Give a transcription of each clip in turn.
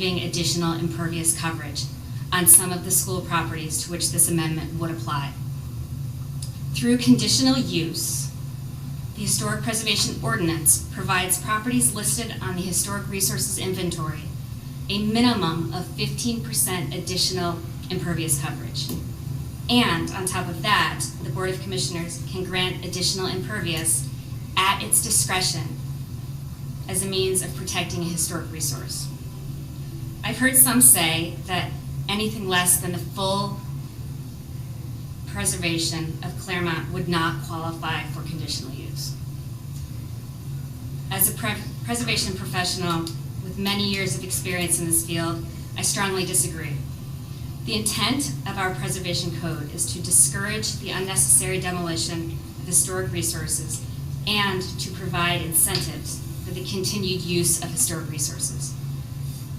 creating additional impervious coverage on some of the school properties to which this amendment would apply. Through conditional use, the Historic Preservation Ordinance provides properties listed on the Historic Resources Inventory a minimum of 15% additional impervious coverage. And on top of that, the Board of Commissioners can grant additional impervious at its discretion as a means of protecting a historic resource. I've heard some say that anything less than the full preservation of Clairemont would not qualify for conditional use. As a preservation professional with many years of experience in this field, I strongly disagree. The intent of our preservation code is to discourage the unnecessary demolition of historic resources and to provide incentives for the continued use of historic resources.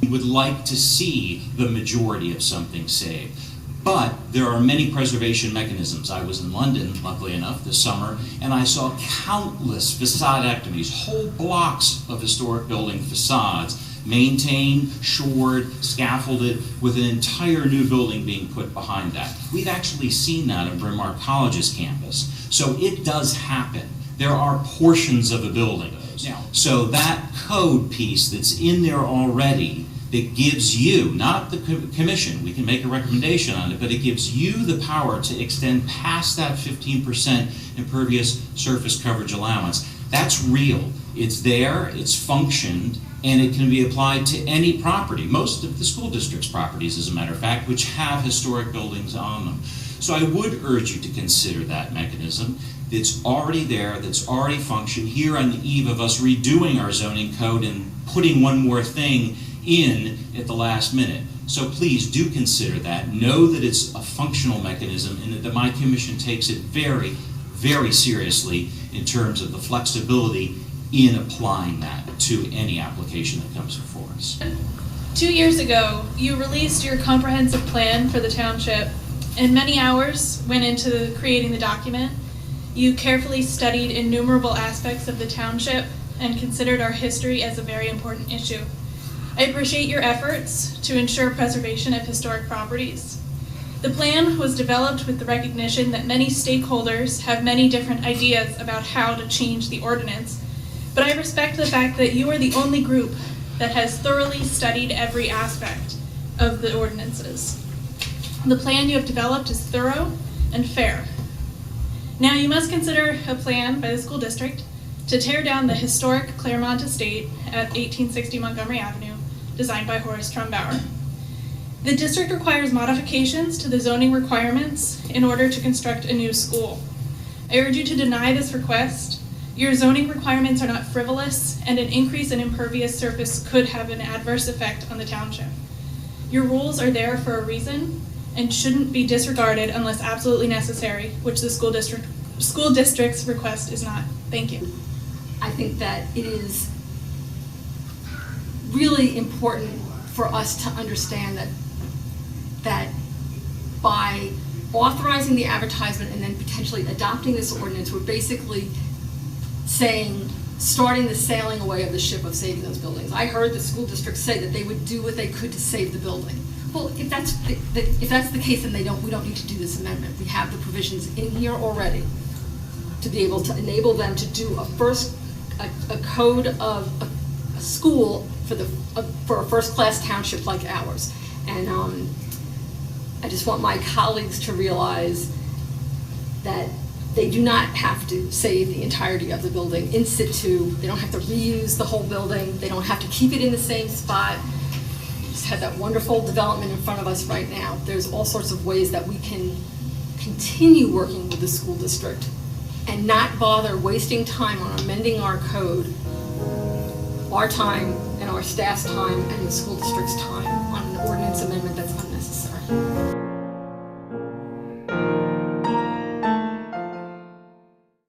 We would like to see the majority of something saved, but there are many preservation mechanisms. I was in London, luckily enough, this summer, and I saw countless facadectomies, whole blocks of historic building facades maintained, shored, scaffolded, with an entire new building being put behind that. We've actually seen that on Bryn Mawr College's campus. So it does happen. There are portions of a building. Now, so that code piece that's in there already that gives you, not the commission, we can make a recommendation on it, but it gives you the power to extend past that 15% impervious surface coverage allowance. That's real. It's there, it's functioned, and it can be applied to any property, most of the school district's properties, as a matter of fact, which have historic buildings on them. So I would urge you to consider that mechanism that's already there, that's already functioned here on the eve of us redoing our zoning code and putting one more thing in at the last minute. So please do consider that. Know that it's a functional mechanism and that my commission takes it very, very seriously in terms of the flexibility in applying that to any application that comes before us. 2 years ago, you released your comprehensive plan for the township, and many hours went into creating the document. You carefully studied innumerable aspects of the township and considered our history as a very important issue. I appreciate your efforts to ensure preservation of historic properties. The plan was developed with the recognition that many stakeholders have many different ideas about how to change the ordinance, but I respect the fact that you are the only group that has thoroughly studied every aspect of the ordinances. The plan you have developed is thorough and fair. Now you must consider a plan by the school district to tear down the historic Clairemont estate at 1860 Montgomery Avenue, designed by Horace Trumbauer. The district requires modifications to the zoning requirements in order to construct a new school. I urge you to deny this request. Your zoning requirements are not frivolous, and an increase in impervious surface could have an adverse effect on the township. Your rules are there for a reason and shouldn't be disregarded unless absolutely necessary, which the school district's request is not. Thank you. I think that it is really important for us to understand that by authorizing the advertisement and then potentially adopting this ordinance, we're basically saying, starting the sailing away of the ship of saving those buildings. I heard the school district say that they would do what they could to save the building. Well, if that's the case, then we don't need to do this amendment. We have the provisions in here already to be able to enable them to do a code of a school for a first-class township like ours. And I just want my colleagues to realize that they do not have to save the entirety of the building in situ. They don't have to reuse the whole building. They don't have to keep it in the same spot. We just had that wonderful development in front of us right now. There's all sorts of ways that we can continue working with the school district and not bother wasting time on amending our code, our time and our staff's time and the school district's time on an ordinance amendment that's unnecessary.